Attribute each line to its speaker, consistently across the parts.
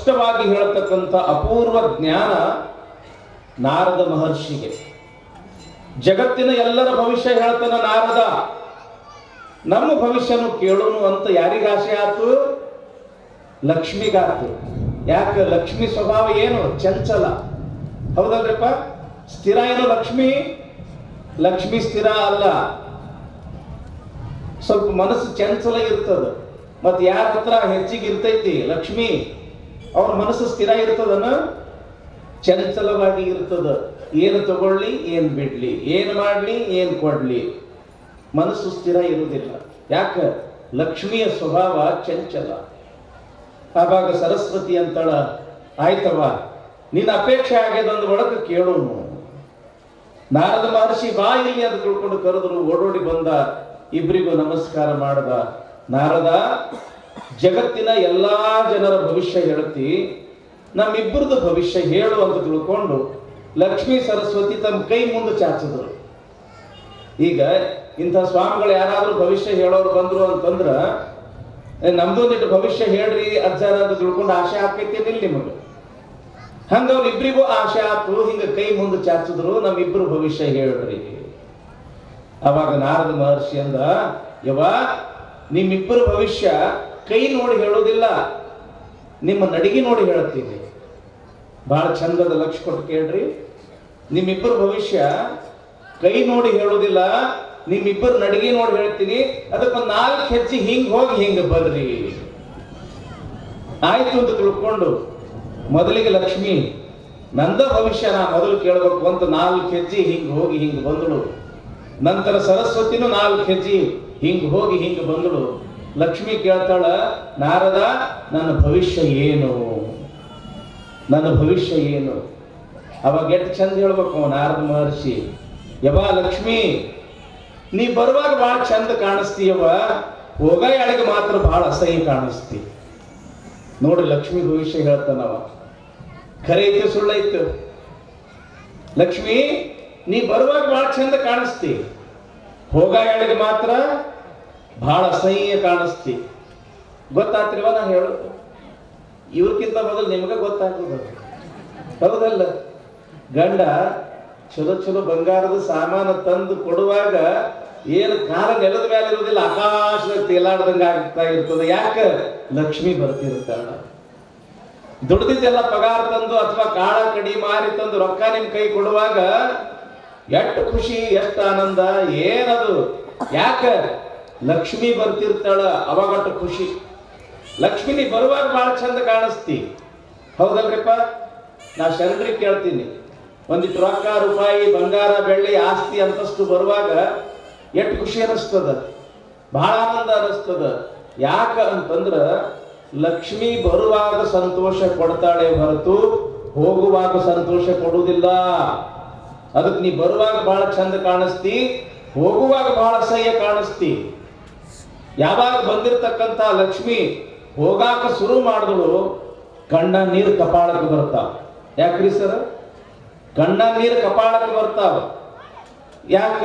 Speaker 1: ಸ್ಪಷ್ಟವಾಗಿ ಹೇಳತಕ್ಕಂಥ ಅಪೂರ್ವ ಜ್ಞಾನ ನಾರದ ಮಹರ್ಷಿಗೆ. ಜಗತ್ತಿನ ಎಲ್ಲರ ಭವಿಷ್ಯ ಹೇಳ್ತಾನ ನಾರದ. ನಮ್ಮ ಭವಿಷ್ಯನು ಕೇಳೋನು ಅಂತ ಯಾರಿಗಾಸೆ ಆತು? ಲಕ್ಷ್ಮಿಗಾತು. ಯಾಕೆ? ಲಕ್ಷ್ಮಿ ಸ್ವಭಾವ ಏನು? ಚಂಚಲ. ಹೌದಲ್ರಿಪ್ಪ? ಸ್ಥಿರ ಏನು ಲಕ್ಷ್ಮಿ? ಲಕ್ಷ್ಮಿ ಸ್ಥಿರ ಅಲ್ಲ. ಸ್ವಲ್ಪ ಮನಸ್ಸು ಚಂಚಲ ಇರ್ತದ. ಮತ್ತೆ ಯಾರ ಹತ್ರ ಹೆಚ್ಚಿಗೆ ಇರ್ತೈತಿ ಲಕ್ಷ್ಮಿ, ಅವ್ರ ಮನಸ್ಸು ಸ್ಥಿರ ಇರ್ತದನ? ಚಂಚಲವಾಗಿ ಇರ್ತದ. ಏನು ತಗೊಳ್ಳಿ, ಏನು ಬಿಡ್ಲಿ, ಏನು ಮಾಡ್ಲಿ, ಏನು ಕೊಡ್ಲಿ, ಮನಸ್ಸು ಸ್ಥಿರ ಇರುವುದಿಲ್ಲ. ಯಾಕೆ? ಲಕ್ಷ್ಮಿಯ ಸ್ವಭಾವ ಚಂಚಲ. ಆವಾಗ ಸರಸ್ವತಿ ಅಂತಳ, ಆಯ್ತವ ನಿನ್ನ ಅಪೇಕ್ಷೆ ಆಗ್ಯದಂದು ಒಳಗೆ ಕೇಳೋನು. ನಾರದ ಮಹರ್ಷಿ ಬಾ ಇಲ್ಲಿ ಅಂತ ತಿಳ್ಕೊಂಡು ಕರೆದ್ರು. ಓಡೋಡಿ ಬಂದ, ಇಬ್ಬರಿಗೂ ನಮಸ್ಕಾರ ಮಾಡದ. ನಾರದ, ಜಗತ್ತಿನ ಎಲ್ಲಾ ಜನರ ಭವಿಷ್ಯ ಹೇಳ್ತಿ, ನಮ್ಮಿಬ್ಬರದು ಭವಿಷ್ಯ ಹೇಳು ಅಂತ ತಿಳ್ಕೊಂಡು ಲಕ್ಷ್ಮೀ ಸರಸ್ವತಿ ತಮ್ಮ ಕೈ ಮುಂದೆ ಚಾಚಿದ್ರು. ಈಗ ಇಂಥ ಸ್ವಾಮಿಗಳು ಯಾರಾದ್ರೂ ಭವಿಷ್ಯ ಹೇಳೋರು ಬಂದ್ರು ಅಂತಂದ್ರ, ನಮ್ದೊಂದಿಟ್ಟು ಭವಿಷ್ಯ ಹೇಳ್ರಿ ಅಜ್ಜಾರ ಅಂತ ತಿಳ್ಕೊಂಡು ಆಶೆ ಹಾಕೈತೇನಿಲ್ಲ ನಿಮಗೆ? ಹಂಗವ್ರು ಇಬ್ಬರಿಗೂ ಆಶೆ ಆತು. ಹಿಂಗ ಕೈ ಮುಂದೆ ಚಾಚಿದ್ರು, ನಮ್ಮಿಬ್ರು ಭವಿಷ್ಯ ಹೇಳ್ರಿ. ಅವಾಗ ನಾರದ ಮಹರ್ಷಿ ಅಂದ, ಯವ್ವ ನಿಮ್ಮಿಬ್ಬರು ಭವಿಷ್ಯ ಕೈ ನೋಡಿ ಹೇಳೋದಿಲ್ಲ, ನಿಮ್ಮ ನಡಿಗೆ ನೋಡಿ ಹೇಳುತ್ತೀನಿ. ಬಹಳ ಚಂದದ ಲಕ್ಷ್ಯ ಕೊಟ್ಟು ಕೇಳ್ರಿ. ನಿಮ್ಮಿಬ್ಬರು ಭವಿಷ್ಯ ಕೈ ನೋಡಿ ಹೇಳೋದಿಲ್ಲ, ನಿಮ್ಮಿಬ್ಬರು ನಡಿಗೆ ನೋಡಿ ಹೇಳ್ತೀನಿ. ಅದಕ್ಕೊಂದು 4 ಹೆಜ್ಜೆ ಹಿಂಗ್ ಹೋಗಿ ಹಿಂಗ ಬರ್ರಿ. ಆಯ್ತು ಅಂತ ತಿಳ್ಕೊಂಡು ಮೊದಲಿಗೆ ಲಕ್ಷ್ಮಿ ನಂದ ಭವಿಷ್ಯ ನಾ ಮೊದಲು ಕೇಳಬೇಕು ಅಂತ 4 ಹೆಜ್ಜೆ ಹಿಂಗ್ ಹೋಗಿ ಹಿಂಗ್ ಬಂದಳು. ನಂತರ ಸರಸ್ವತಿನೂ 4 ಹೆಜ್ಜೆ ಹಿಂಗ್ ಹೋಗಿ ಹಿಂಗ್ ಬಂದಳು. ಲಕ್ಷ್ಮಿ ಕೇಳ್ತಾಳ, ನಾರದ ನನ್ನ ಭವಿಷ್ಯ ಏನು? ನನ್ನ ಭವಿಷ್ಯ ಏನು? ಅವಾಗ ಎಷ್ಟು ಚಂದ ಹೇಳ್ಬೇಕು ನಾರದ ಮಹರ್ಷಿ, ಯವ್ವ ಲಕ್ಷ್ಮಿ ನೀ ಬರುವಾಗ ಬಹಳ ಚಂದ ಕಾಣಿಸ್ತೀಯವ್ವ, ಹೋಗ ಎಳಗೆ ಮಾತ್ರ ಬಹಳ ಅಸಹ್ಯ ಕಾಣಿಸ್ತಿ. ನೋಡಿ ಲಕ್ಷ್ಮಿ ಭವಿಷ್ಯ ಹೇಳ್ತಾನವ. ಖರೆ ಐತೆ ಸುಳ್ಳೈತು? ಲಕ್ಷ್ಮಿ ನೀ ಬರುವಾಗ ಬಹಳ ಚಂದ ಕಾಣಿಸ್ತಿ, ಹೋಗ ಎಳಗೆ ಮಾತ್ರ ಬಹಳ ಅಸಹ್ಯ ಕಾಣಿಸ್ತಿ. ಗೊತ್ತಾತ್ರಿವ ನಾ ಹೇಳೋದು? ಇವ್ರಕ್ಕಿಂತ ಮೊದಲು ನಿಮ್ಗೆ ಗೊತ್ತಾಗ್ತದ. ಹೌದಲ್ಲ? ಗಂಡ ಚಲೋ ಚಲೋ ಬಂಗಾರದ ಸಾಮಾನು ತಂದು ಕೊಡುವಾಗ ಏನು ಕಾಲ ನೆಲದ ಮೇಲೆ ಇರೋದಿಲ್ಲ, ಆಕಾಶದಾಗ ತೇಲಾಡ್ದಂಗ ಆಗ್ತಾ ಇರ್ತದೆ. ಯಾಕೆ? ಲಕ್ಷ್ಮಿ ಬರ್ತಿರ್ತಾಳ. ದುಡ್ದಿದ್ದೆಲ್ಲ ಪಗಾರ ತಂದು ಅಥವಾ ಕಾಳ ಕಡಿ ಮಾರಿ ತಂದು ರೊಕ್ಕ ನಿಮ್ ಕೈ ಕೊಡುವಾಗ ಎಷ್ಟು ಖುಷಿ, ಎಷ್ಟು ಆನಂದ, ಏನದು? ಯಾಕ? ಲಕ್ಷ್ಮಿ ಬರ್ತಿರ್ತಾಳ, ಅವಾಗಟ್ಟು ಖುಷಿ. ಲಕ್ಷ್ಮಿ ನೀ ಬರುವಾಗ ಬಹಳ ಚಂದ ಕಾಣಿಸ್ತಿ. ಹೌದಲ್ರಿಪ್ಪ? ನಾ ಶರಣರಿಗೆ ಕೇಳ್ತೀನಿ, ಒಂದಿಟ್ಟು ರೊಕ್ಕ ರೂಪಾಯಿ ಬಂಗಾರ ಬೆಳ್ಳಿ ಆಸ್ತಿ ಅಂತಸ್ತು ಬರುವಾಗ ಎಷ್ಟು ಖುಷಿ ಅನಿಸ್ತದ, ಬಹಳ ಆನಂದ ಅನಿಸ್ತದ. ಯಾಕ ಅಂತಂದ್ರ ಲಕ್ಷ್ಮಿ ಬರುವಾಗ ಸಂತೋಷ ಕೊಡ್ತಾಳೆ ಹೊರತು ಹೋಗುವಾಗ ಸಂತೋಷ ಕೊಡುವುದಿಲ್ಲ. ಅದಕ್ಕೆ ನೀ ಬರುವಾಗ ಬಹಳ ಚಂದ ಕಾಣಿಸ್ತಿ, ಹೋಗುವಾಗ ಬಹಳ ಅಸಹ್ಯ ಕಾಣಿಸ್ತಿ. ಯಾವಾಗ ಬಂದಿರತಕ್ಕಂತ ಲಕ್ಷ್ಮಿ ಹೋಗಾಕ ಶುರು ಮಾಡಿದಳು, ಕಣ್ಣ ನೀರು ಕಪಾಳಕ್ಕೆ ಬರ್ತಾವ. ಯಾಕ್ರಿ ಸರ್? ಕಣ್ಣ ನೀರು ಕಪಾಳಕ್ಕೆ ಬರ್ತಾವ. ಯಾಕ?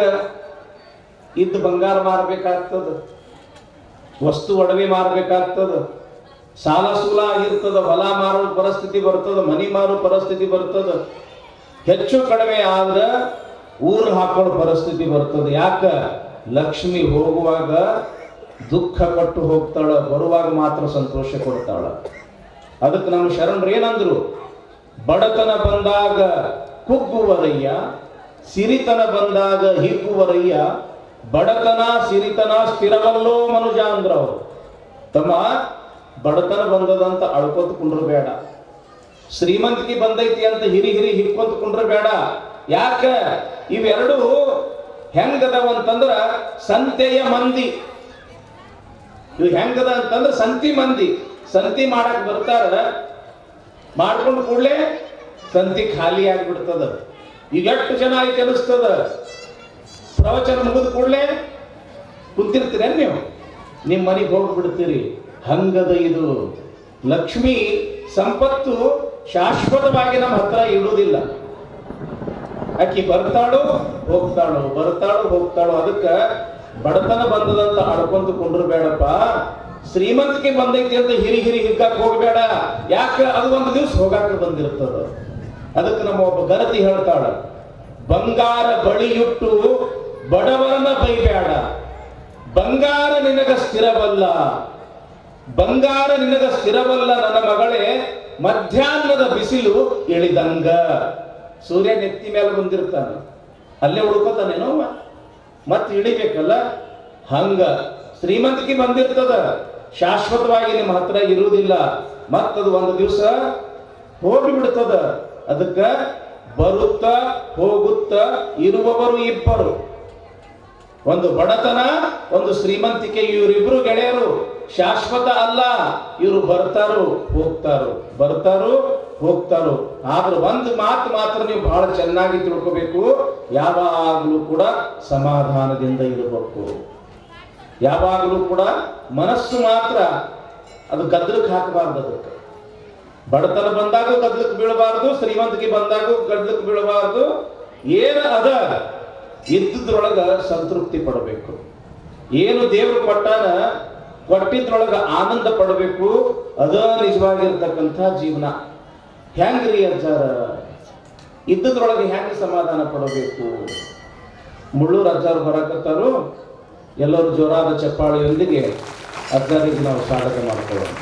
Speaker 1: ಇದ್ದು ಬಂಗಾರ ಮಾರಬೇಕಾಗ್ತದ, ವಸ್ತು ಒಡವೆ ಮಾರಬೇಕಾಗ್ತದ, ಸಾಲ ಸೂಲ ಆಗಿರ್ತದ, ಹೊಲ ಮಾರೋ ಪರಿಸ್ಥಿತಿ ಬರ್ತದ, ಮನಿ ಮಾರೋ ಪರಿಸ್ಥಿತಿ ಬರ್ತದ, ಹೆಚ್ಚು ಕಡಿಮೆ ಆದ್ರ ಊರು ಹಾಕೊಳ್ಳೋ ಪರಿಸ್ಥಿತಿ ಬರ್ತದೆ. ಯಾಕ? ಲಕ್ಷ್ಮಿ ಹೋಗುವಾಗ ದುಃಖ ಪಟ್ಟು ಹೋಗ್ತಾಳ, ಬರುವಾಗ ಮಾತ್ರ ಸಂತೋಷ ಕೊಡ್ತಾಳ. ಅದಕ್ಕೆ ನಮ್ಮ ಶರಣರು ಏನಂದ್ರು? ಬಡತನ ಬಂದಾಗ ಕುಗ್ಗುವರಯ್ಯ, ಸಿರಿತನ ಬಂದಾಗ ಹಿಗ್ಗುವರಯ್ಯ, ಬಡತನ ಸಿರಿತನ ಸ್ಥಿರವಲ್ಲೋ ಮನುಜ ಅಂದ್ರವ್ರು. ತಮ್ಮ ಬಡತನ ಬಂದದಂತ ಅಳ್ಕೊತ ಕುಂಡ್ರಬೇಡ, ಶ್ರೀಮಂತಿಕೆ ಬಂದೈತಿ ಅಂತ ಹಿರಿ ಹಿಕ್ಕೊಂತ ಕುಂಡ್ರಬೇಡ. ಯಾಕ? ಇವೆರಡು ಹೆಂಗದವ ಅಂತಂದ್ರ ಸಂತೆಯ ಮಂದಿ. ಇವು ಹೆಂಗದ ಅಂತಂದ್ರ ಸಂತಿ ಮಂದಿ. ಸಂತಿ ಮಾಡಕ್ ಬರ್ತಾರ, ಮಾಡ್ಕೊಂಡು ಕೂಡಲೇ ಸಂತಿ ಖಾಲಿ ಆಗಿಬಿಡ್ತದ. ಈಗ ಎಷ್ಟು ಜನ ಐತೆ ಅನಿಸ್ತದ. ಪ್ರವಚನ ಮುಗಿದ ಕೂಡಲೇ ಕುಂತಿರ್ತೀರ ನೀವು, ನಿಮ್ಮ ಮನೆಗೆ ಹೋಗ್ಬಿಡ್ತೀರಿ. ಹಂಗದ ಇದು. ಲಕ್ಷ್ಮಿ ಸಂಪತ್ತು ಶಾಶ್ವತವಾಗಿ ನಮ್ಮ ಹತ್ರ ಇಡುವುದಿಲ್ಲ. ಆಕಿ ಬರ್ತಾಳು ಹೋಗ್ತಾಳು, ಬರ್ತಾಳು ಹೋಗ್ತಾಳು. ಅದಕ್ಕೆ ಬಡತನ ಬಂದದಂತ ಅಡ್ಕೊಂತ ಕುಂಡ್ರಬೇಡಪ್ಪ, ಶ್ರೀಮಂತಿಕೆ ಬಂದೈತಿ ಅಂತ ಹಿರಿ ಹಿಗ್ಗಕ್ಕೆ ಹೋಗಬೇಡ. ಯಾಕೆ ಅದು ಒಂದು ದಿವಸ ಹೋಗಾಕ ಬಂದಿರ್ತದ. ಅದಕ್ಕೆ ನಮ್ಮ ಒಬ್ಬ ಗರತಿ ಹೇಳ್ತಾಳ, ಬಂಗಾರ ಬಳಿಯುಟ್ಟು ಬಡವರನ್ನ ಬೈಬೇಡ, ಬಂಗಾರ ನಿನಗ ಸ್ಥಿರವಲ್ಲ, ಬಂಗಾರ ನಿನಗ ಸ್ಥಿರವಲ್ಲ ನನ್ನ ಮಗಳೇ, ಮಧ್ಯಾಹ್ನದ ಬಿಸಿಲು ಇಳಿದಂಗ. ಸೂರ್ಯ ನೆತ್ತಿ ಮೇಲೆ ಬಂದಿರ್ತಾನ, ಅಲ್ಲೇ ಉಳ್ಕೋತಾನೇನೋ ಮತ್ತೆ ಇಳಿಬೇಕಲ್ಲ. ಹಂಗ ಶ್ರೀಮಂತಿಕೆ ಬಂದಿರ್ತದ, ಶಾಶ್ವತವಾಗಿ ನಿಮ್ಮ ಹತ್ರ ಇರುವುದಿಲ್ಲ, ಮತ್ತದು ಒಂದು ದಿವಸ ಹೋಗಿಬಿಡ್ತದ. ಅದಕ್ಕ ಬರುತ್ತ ಹೋಗುತ್ತ ಇರುವವರು ಇಬ್ಬರು, ಒಂದು ಬಡತನ ಒಂದು ಶ್ರೀಮಂತಿಕೆ. ಇವರಿಬ್ರು ಗೆಳೆಯರು ಶಾಶ್ವತ ಅಲ್ಲ, ಇವರು ಬರ್ತಾರೋ ಹೋಗ್ತಾರೋ ಬರ್ತಾರೋ ಹೋಗ್ತಾರೋ. ಆದ್ರೆ ಒಂದು ಮಾತು ಮಾತ್ರ ನೀವು ಬಹಳ ಚೆನ್ನಾಗಿ ತಿಳ್ಕೋಬೇಕು, ಯಾವಾಗಲೂ ಕೂಡ ಸಮಾಧಾನದಿಂದ ಇರಬೇಕು. ಯಾವಾಗಲೂ ಕೂಡ ಮನಸ್ಸು ಮಾತ್ರ ಅದು ಗದ್ದಲಕ್ಕೆ ಹಾಕಬಾರ್ದು. ಅದಕ್ಕೆ ಬಡತನ ಬಂದಾಗ ಗದ್ದಲಕ್ಕೆ ಬೀಳಬಾರ್ದು, ಶ್ರೀಮಂತಿಕೆ ಬಂದಾಗ ಗದ್ದಲಕ್ಕೆ ಬೀಳಬಾರ್ದು. ಏನು ಅದ ಇದ್ದದ್ರೊಳಗ ಸಂತೃಪ್ತಿ ಪಡಬೇಕು. ಏನು ದೇವರು ಕೊಟ್ಟಾನ ಕೊಟ್ಟಿದ್ರೊಳಗ ಆನಂದ ಪಡಬೇಕು. ಅದ ನಿಜವಾಗಿರ್ತಕ್ಕಂಥ ಜೀವನ. ಹೆಂಗ್ರಿ ಅಜ್ಜಾರ ಇದ್ದದ್ರೊಳಗೆ ಹೆಂಗೆ ಸಮಾಧಾನ ಪಡಬೇಕು? ಮುಳ್ಳೂರು ಅಜ್ಜಾರು ಬರಕತ್ತಾರು. ಎಲ್ಲರೂ ಜೋರಾದ ಚಪ್ಪಾಳೆಯೊಂದಿಗೆ ಅಜ್ಜಾರಿಗೆ ನಾವು ಸ್ವಾಗತ ಮಾಡ್ಕೊಳ್ಳೋಣ.